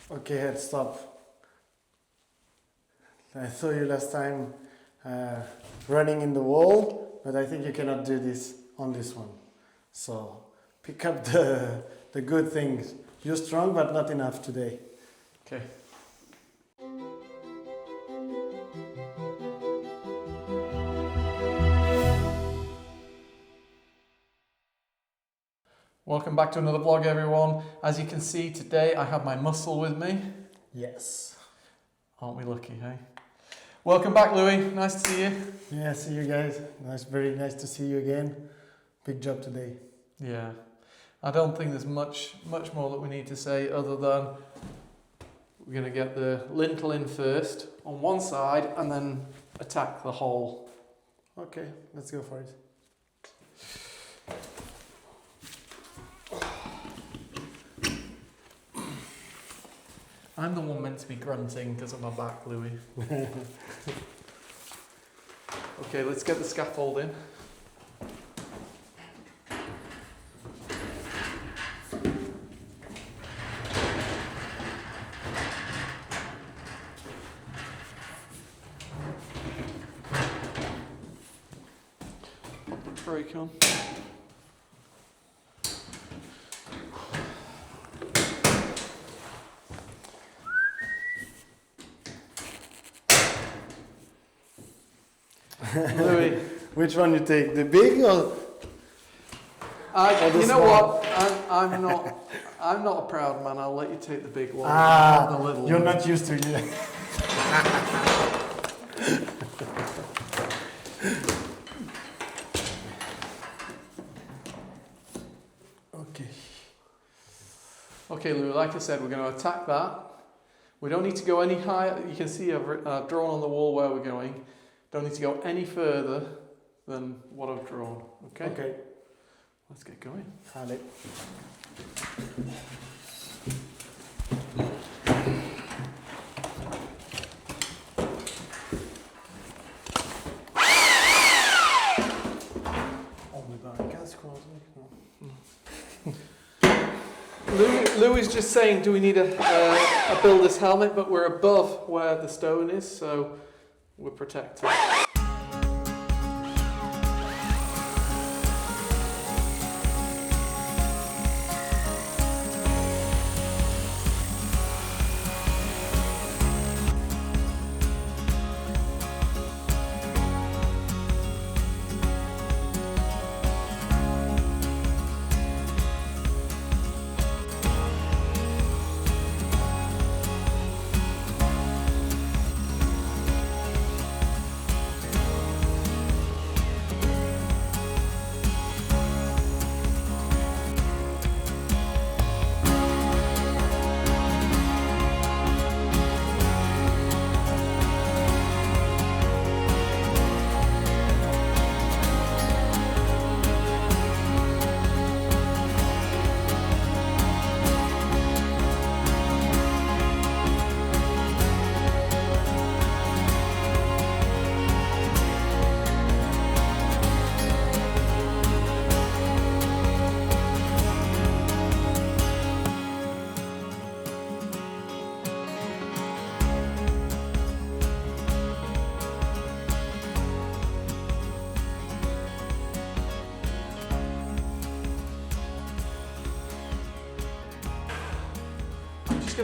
Okay, head stop. I saw you last time running in the wall, but I think you cannot do this on this one. So pick up the good things. You're strong, but not enough today. Okay. Welcome back to another vlog, everyone. As you can see today, I have my muscle with me. Yes. Aren't we lucky, hey? Welcome back, Louis. Nice to see you. Yeah, see you guys. Very nice to see you again. Big job today. Yeah. I don't think there's much more that we need to say other than we're going to get the lintel in first on one side and then attack the hole. Okay, let's go for it. I'm the one meant to be grunting because of my back, Louis. Okay, let's get the scaffold in. Pop the brake on. Louis, which one you take? The big or? You know small? what? I'm not a proud man. I'll let you take the big one. Ah, the little you're one. not used to it. Okay. Okay, Louis. Like I said, we're going to attack that. We don't need to go any higher. You can see I've drawn on the wall where we're going. Don't need to go any further than what I've drawn. Okay? Okay. Let's get going. Allez. Louis is just saying, do we need a builder's helmet? But we're above where the stone is, so we're protected.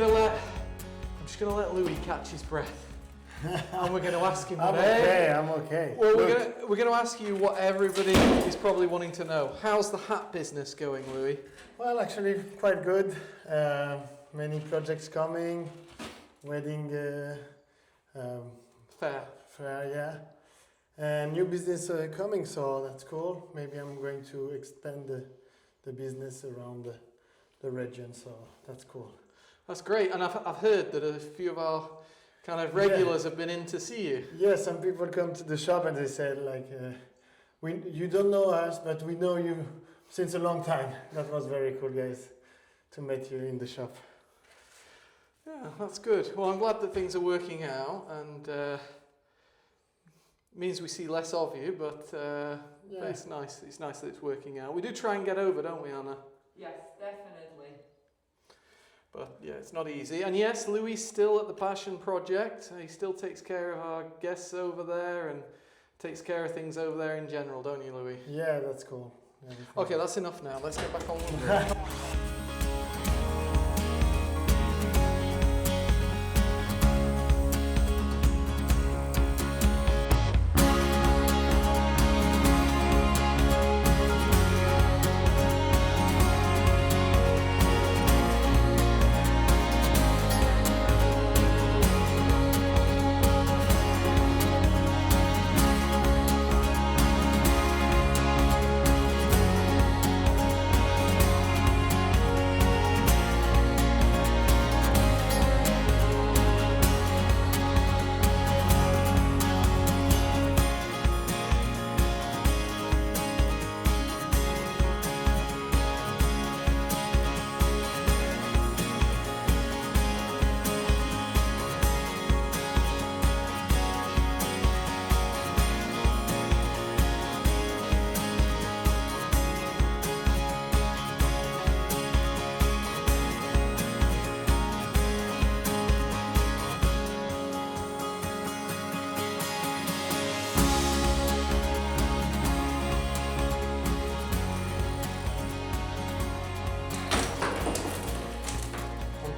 I'm just gonna let Louis catch his breath, and we're gonna ask him. I'm okay. Well, we're gonna ask you what everybody is probably wanting to know. How's the hat business going, Louis? Well, actually, quite good. Many projects coming. Wedding Fair, yeah. And new business coming, so that's cool. Maybe I'm going to expand the business around the region, so that's cool. That's great, and I've heard that a few of our kind of regulars have been in to see you. Yeah, some people come to the shop and they said like, you don't know us, but we know you since a long time. That was very cool, guys, to meet you in the shop. Yeah, that's good. Well, I'm glad that things are working out, and means we see less of you, but yeah. It's nice. It's nice that it's working out. We do try and get over, don't we, Anna? Yes, definitely. But yeah, it's not easy. And yes, Louis still at the Passion Project. He still takes care of our guests over there and takes care of things over there in general, don't you, Louis? Yeah, that's cool. Okay, that's enough now. Let's get back on with it.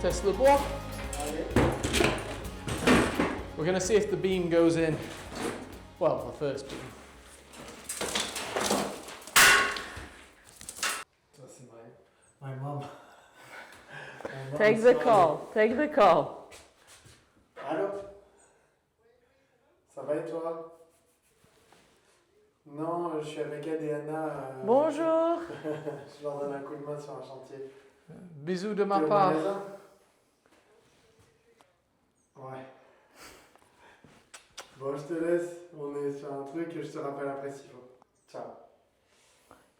Test the block. We're going to see if the beam goes in. Well, the first beam. That's my mom. Take the call. Take the call. Allô? Ça va et toi? Non, je suis avec Ed et Anna. Bonjour. Je leur donne un coup de main sur un chantier. Bisous de ma T'es au part. magasin? Ouais. Bon, je te laisse. On est sur un truc et je te rappelle après s'il faut. Ciao.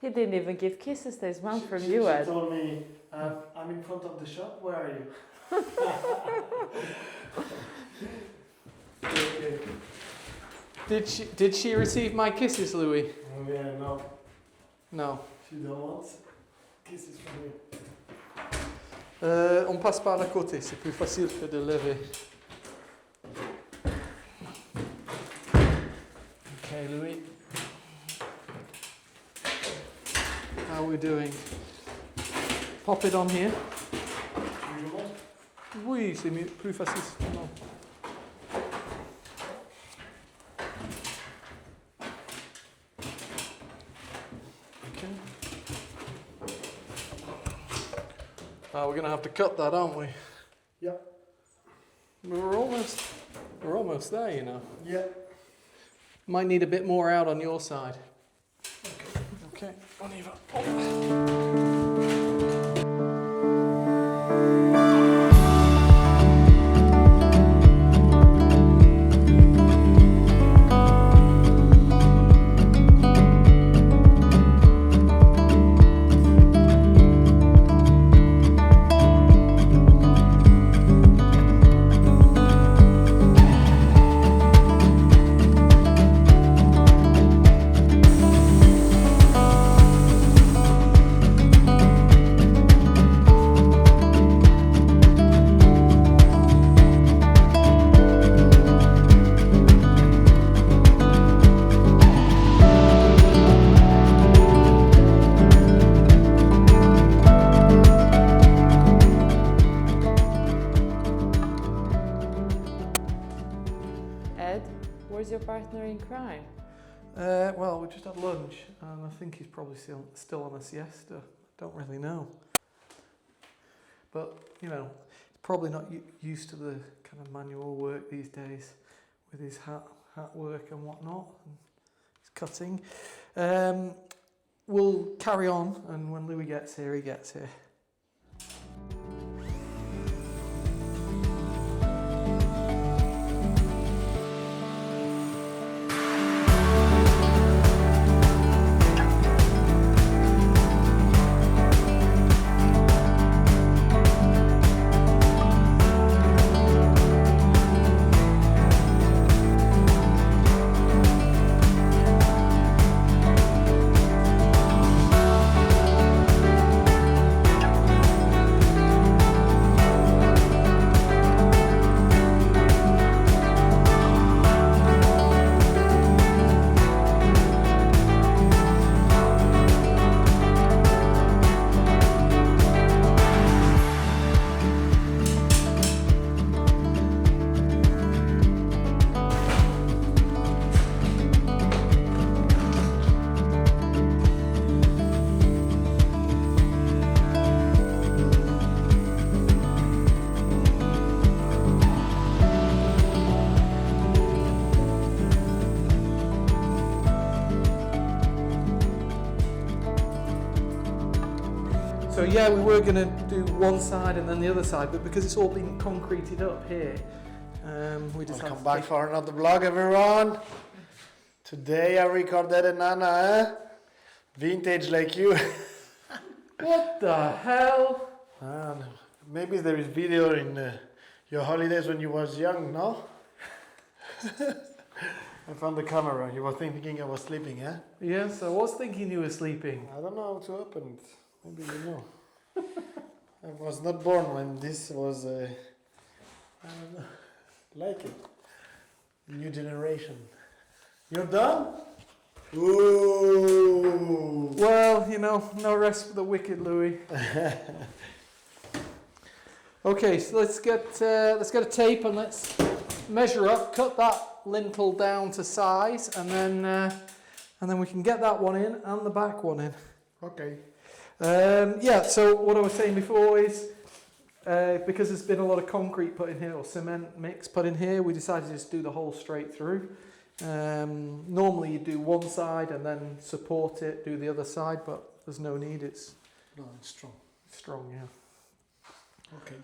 He didn't even give kisses to his mom from She you, Ed. told me, I'm in front of the shop. Where are you? Okay. Did she receive my kisses, Louis? Oh, yeah, no. No. She don't want kisses from you. On passe par la côté, c'est plus facile que de lever. Okay, Louis. How are we doing? Pop it on here. Tu veux que Oui, c'est plus facile. Non. Okay. We're going to have to cut that, aren't we? Yep. We're almost there, you know. Yeah. Might need a bit more out on your side. Okay, on y va. Ed, where's your partner in crime? Well, we just had lunch, and I think he's probably still on a siesta. Don't really know. But, you know, he's probably not used to the kind of manual work these days with his hat work and whatnot. And he's cutting. We'll carry on, and when Louis gets here, he gets here. yeah, we were going to do one side and then the other side, but because it's all been concreted up here, we decided Welcome back for another vlog, everyone. Today I recorded an Anna, vintage like you. What the hell? Maybe there is video in your holidays when you was young, no? I found the camera. You were thinking I was sleeping, eh? Yes, I was thinking you were sleeping. I don't know how to open it. Maybe you know. I was not born when this was, I don't know, like it. New generation. You're done? Ooh. Well, you know, no rest for the wicked, Louis. Okay, so let's get a tape and let's measure up, cut that lintel down to size, and then we can get that one in and the back one in. Okay. Yeah, so what I was saying before is, because there's been a lot of concrete put in here, or cement mix put in here, we decided to just do the whole straight through. Normally you do one side and then support it, do the other side, but there's no need, it's strong. Strong, yeah. Okay.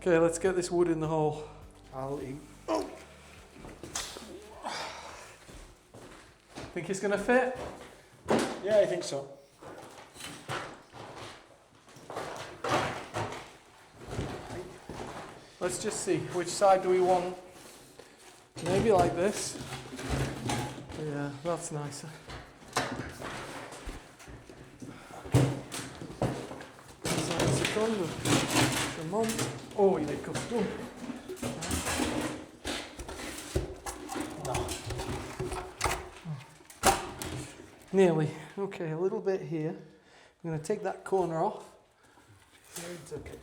Okay, let's get this wood in the hole. I'll eat. Think it's gonna fit? Yeah, I think so. Let's just see, which side do we want? Maybe like this. Yeah, that's nicer. Secondo. Oh, il est costaud. No. Nearly. Okay, a little bit here. I'm going to take that corner off. Yeah, it's okay.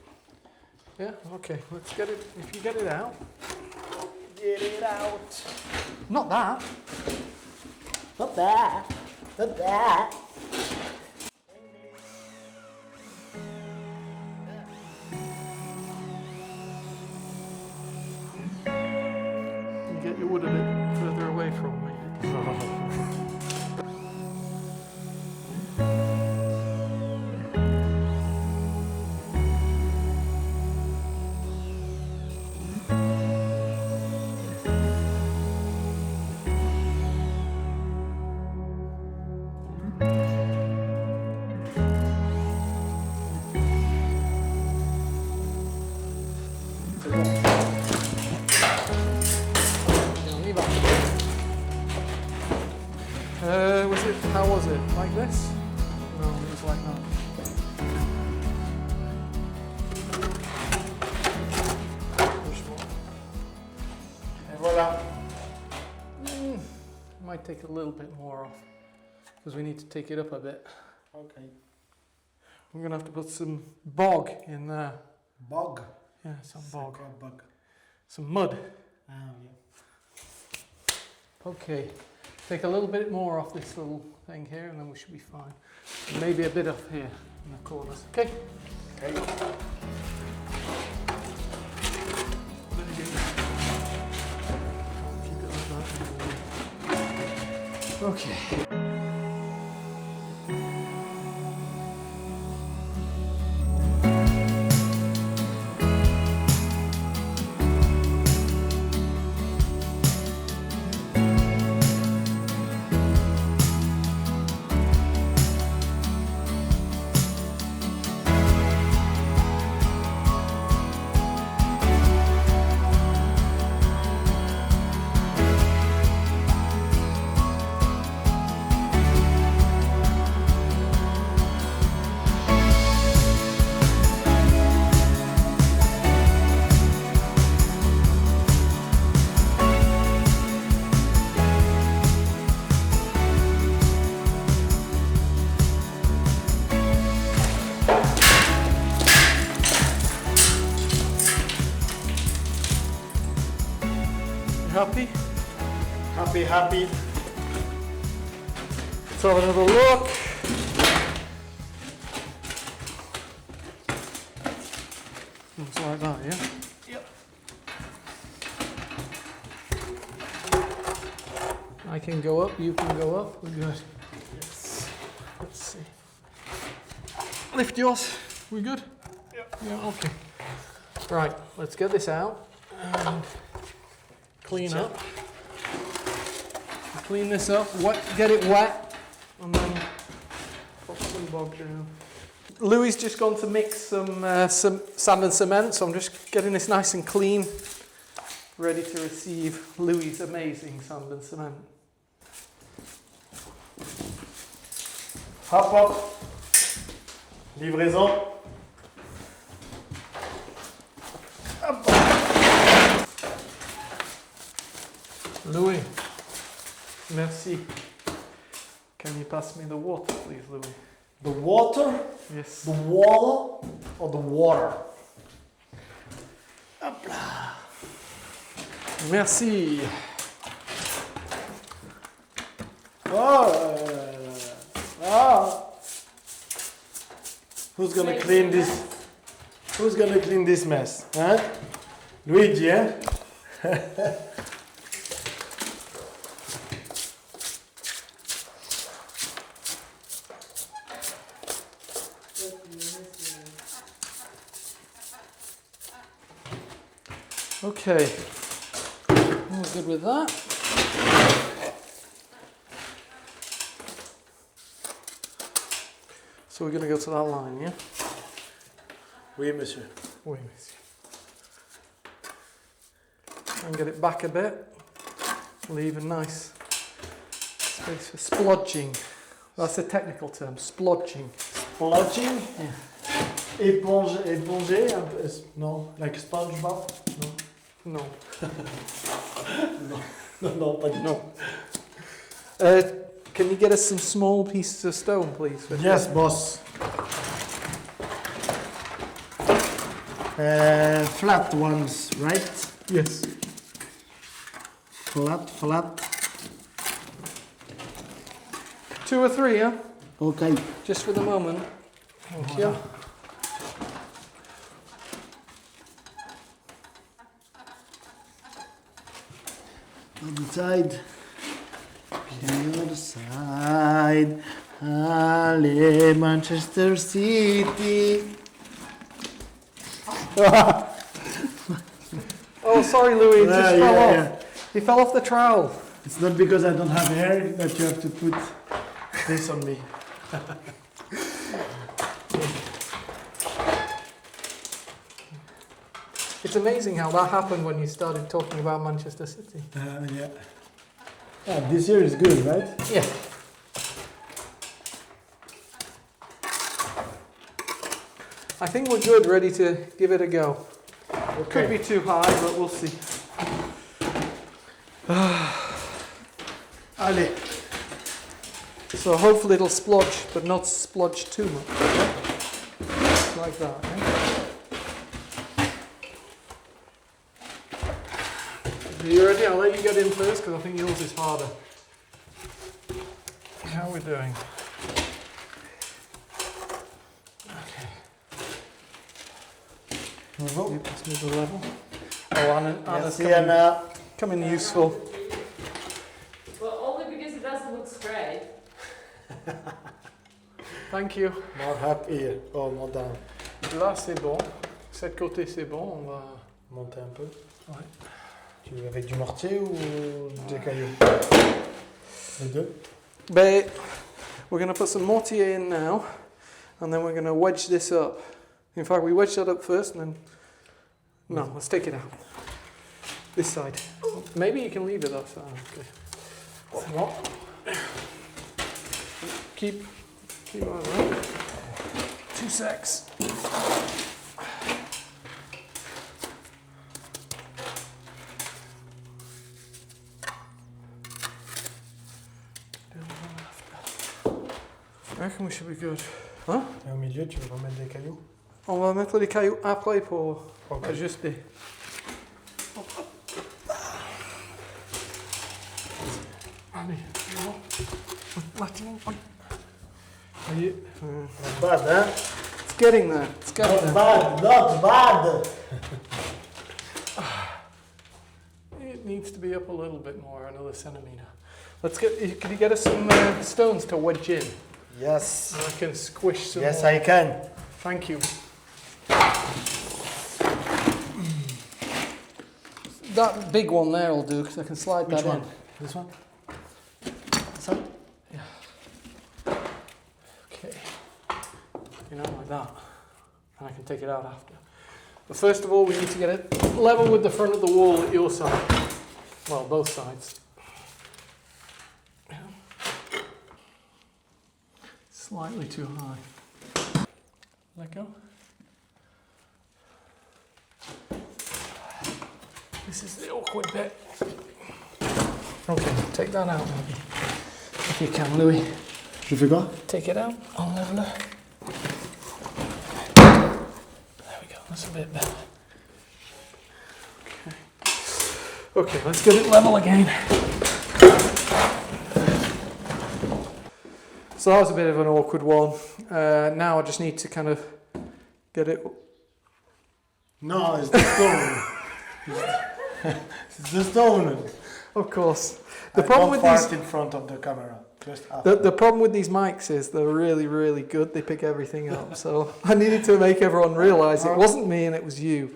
Yeah, okay, let's get it. If you get it out. Get it out. Not that. Not that. Not that. You get your wood a bit further away from me. How was it? Like this? No, it was like that. Push more. And voila. Might take a little bit more off because we need to take it up a bit. Okay. We're going to have to put some bog in there. Bog. Yeah, some bog. Bog. Some mud. Oh, yeah. Okay. Take a little bit more off this little thing here and then we should be fine. And maybe a bit off here in the corners. Okay? Okay. Keep it like that. Okay. happy? Happy, happy. Let's have another look. Looks like that, yeah? Yep. I can go up, you can go up. We're good. Yes. Let's see. Lift yours. We good? Yep. Yeah, okay. Right, let's get this out and clean up. Clean this up, get it wet, and then put some bog down. Louis just gone to mix some sand and cement, so I'm just getting this nice and clean, ready to receive Louis' amazing sand and cement. Hop, hop. Livraison. Louis, merci. Can you pass me the water, please, Louis? The water, Yes. the wall, or the water? Hop là. Merci. Oh, Who's gonna clean this? Who's gonna clean this mess? Huh? Luigi, eh? Okay. All good with that. So we're going to go to that line, yeah? Oui, monsieur. Oui, monsieur. And get it back a bit. Leave a nice space for splodging. That's a technical term, splodging. Splodging? Yeah. Éponger, un peu, non, like SpongeBob? No. No, pas du tout. Can you get us some small pieces of stone, please? Yes, boss. Flat ones, right? Yes. Flat. 2 or 3, yeah? Okay. Just for the moment. Thank you. Other side. The other side. Allez, Manchester City. Oh, sorry, Louis, it just fell off. Yeah. He fell off the trowel. It's not because I don't have hair that you have to put this on me. It's amazing how that happened when you started talking about Manchester City. Yeah. Yeah, this year is good, right? Yeah. I think we're good, ready to give it a go. Okay. Could be too high, but we'll see. Allez. So hopefully it'll splodge, but not splodge too much. Like that. Eh? Are you ready? I'll let you get in first because I think yours is harder. How are we doing? Okay. You pass me the level. Oh, Anna's Merci, Anna. coming useful. Well, only because it doesn't look straight. Thank you. More happy. Oh, more down. Là, c'est bon. Cette côté, c'est bon. On va Monter un peu. Ouais. Tu veux avec du mortier ou des cailloux? Les deux. But we're going to put some mortier in now, and then we're going to wedge this up. In fact, we wedge that up first, and then... No, let's take it out. This side. Maybe you can leave it that side. Okay. C'est bon. Keep on that. 2 secs. I reckon we should be good. Hein? Et au milieu, tu veux remettre des cailloux? On va mettre les cailloux après pour ajuster. Are you? Not bad, huh? It's getting there. It's getting there. Not bad, not bad. It needs to be up a little bit more, another centimetre. Let's get. Can you get us some stones to wedge in? Yes. And I can squish some. Yes, more. I can. Thank you. That big one there will do because I can slide Which that one? in. This one? This one? Yeah. Okay. You know, like that. And I can take it out after. But first of all, we need to get it level with the front of the wall at your side. Well, both sides. Slightly too high. Let go. This is the awkward bit. Okay, take that out maybe. If you can, Louis. Je fais quoi? Take it out. I'll level it. There we go, that's a bit better. Okay. Okay, let's get it level again. So that was a bit of an awkward one. Now I just need to kind of get it. No, it's the stone. It's the stone. Of course. The problem with these in front of the camera. Just the problem with these mics is they're really, really good. They pick everything up. So I needed to make everyone realise it wasn't me and it was you.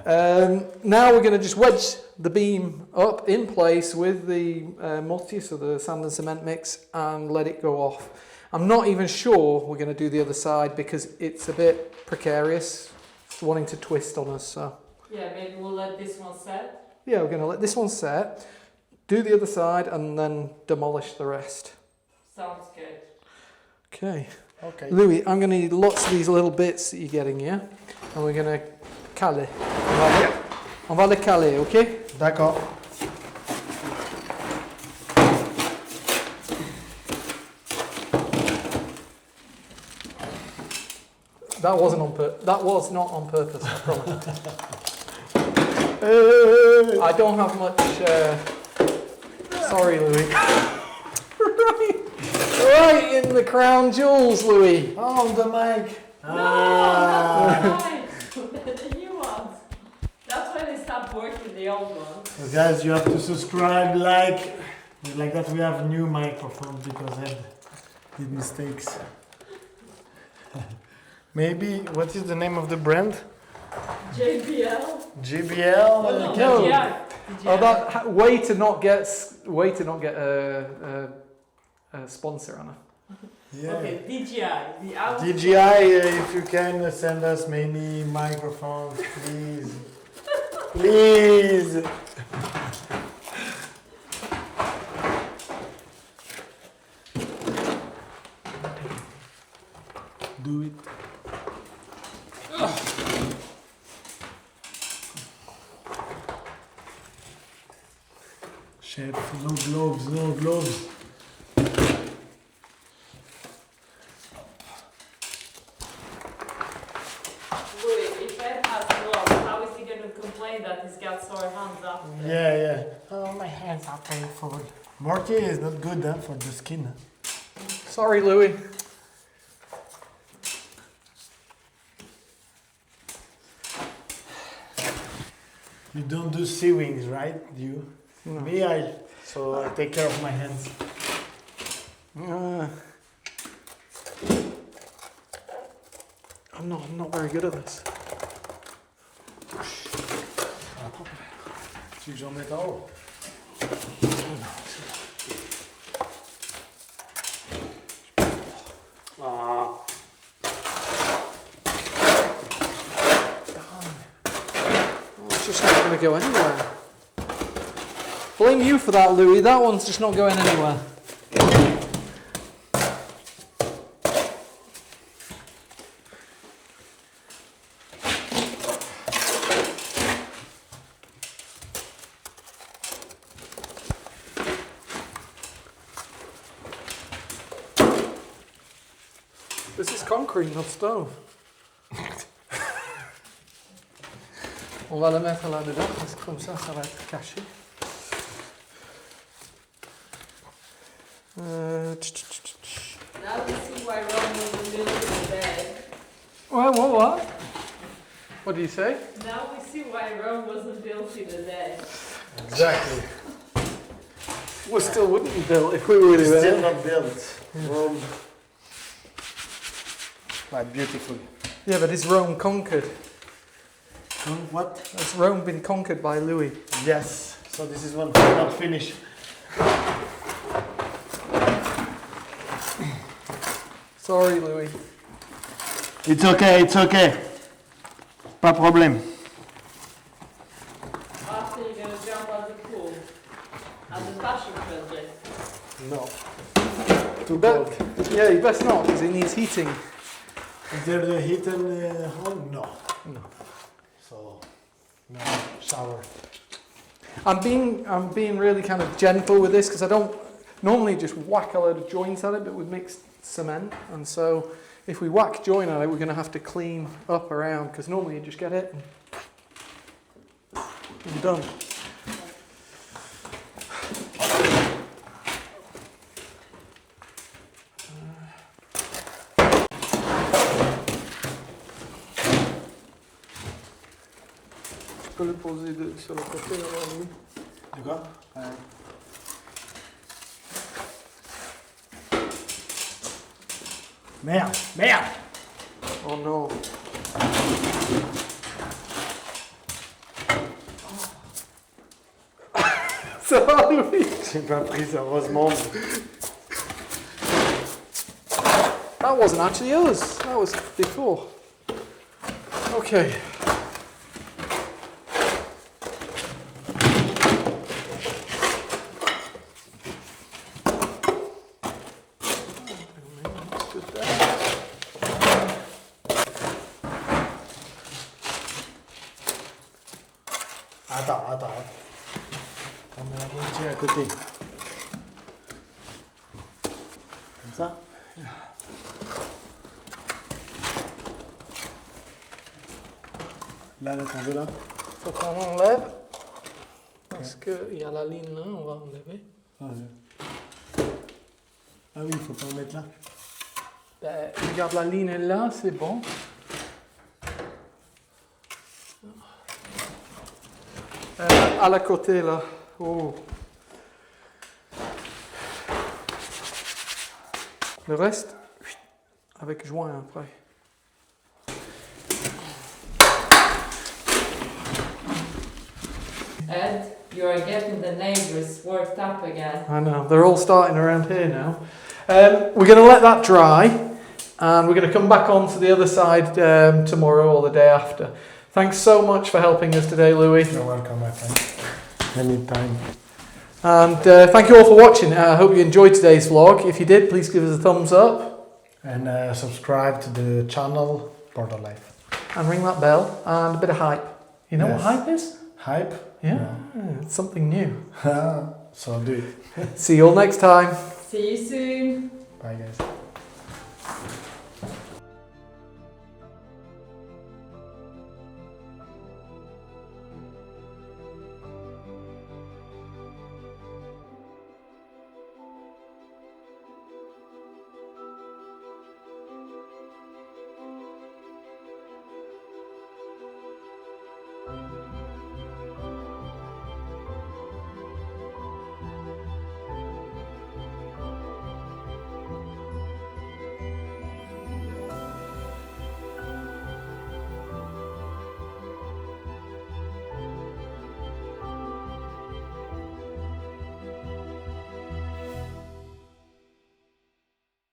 Now we're going to just wedge the beam up in place with the multi, so the sand and cement mix, and let it go off. I'm not even sure we're going to do the other side because it's a bit precarious. It's wanting to twist on us. So Yeah, maybe we'll let this one set. yeah, we're going to let this one set, do the other side, and then demolish the rest. Sounds good. Okay. Okay. Louis, I'm going to need lots of these little bits that you're getting, yeah? And we're going to caler. On va le caler, okay? D'accord. That wasn't on that was not on purpose, I promise. I don't have much. Sorry, Louis. right in the crown jewels, Louis. On the mic. No, that's not the new ones. That's why they stopped working, the old ones. So guys, you have to subscribe, like that. We have new microphones because I did mistakes. Maybe what is the name of the brand? JBL. JBL. No, No. DJI. Oh, that way to not get a sponsor, Anna. Yeah. Okay, DJI. The out. DJI, if you can send us many microphones, please. Please. Do it. Chef, no gloves, no gloves. If Ed has gloves, how is he going to complain that he's got sore hands after? Yeah. Oh, my hands are painful. Mortar is not good for the skin. Sorry, Louis. You don't do sea wings, right? You? No. Me, so I take care of my hands. I'm not very good at this. Tu veux que j'en mette en haut? It's just not going to go anywhere. Blame you for that, Louis. That one's just not going anywhere. This is concrete, not stone. On va le mettre là-dedans, parce que comme ça va être caché. Now we see why Rome wasn't built in a day. What? What do you say? Now we see why Rome wasn't built in a day. Exactly. We still wouldn't be built if we were really Still there. not built. Rome. Quite beautiful. Yeah, but is Rome conquered? What? Has Rome been conquered by Louis? Yes. So this is one thing not finished. Sorry, Louis. It's okay, it's okay. Pas problème. After you're gonna jump out the pool. As a passion project. No. You yeah, you best not, because it needs heating. Is there the heat in the home? No. No. So, no shower. I'm being really kind of gentle with this because I don't normally just whack a load of joints at it, but with mixed cement, and so if we whack joint at it, we're going to have to clean up around because normally you just get it and done. Je peux le poser sur le côté là, lui. De quoi? Merde, merde! Oh non. Ça va, Louis? J'ai pas pris ça, heureusement. That wasn't actually us. That was before. Okay. Attends. On met la moitié à côté. Comme ça? Là, tomber là. Faut qu'on enlève. Parce qu'il y a la ligne là, on va enlever. Ah oui, il faut pas en mettre là. Ben, regarde, la ligne est là, c'est bon. À la côté là. Oh. Le reste, avec joint après. Ed, you are getting the neighbors worked up again. I know, they're all starting around here now. We're going to let that dry and we're going to come back on to the other side tomorrow or the day after. Thanks so much for helping us today, Louis. You're welcome, my friend. Anytime. And thank you all for watching. I hope you enjoyed today's vlog. If you did, please give us a thumbs up. And subscribe to the channel, Border Life. And ring that bell and a bit of hype. You know what hype is? Hype? Yeah, it's something new. So do it. See you all next time. See you soon. Bye, guys.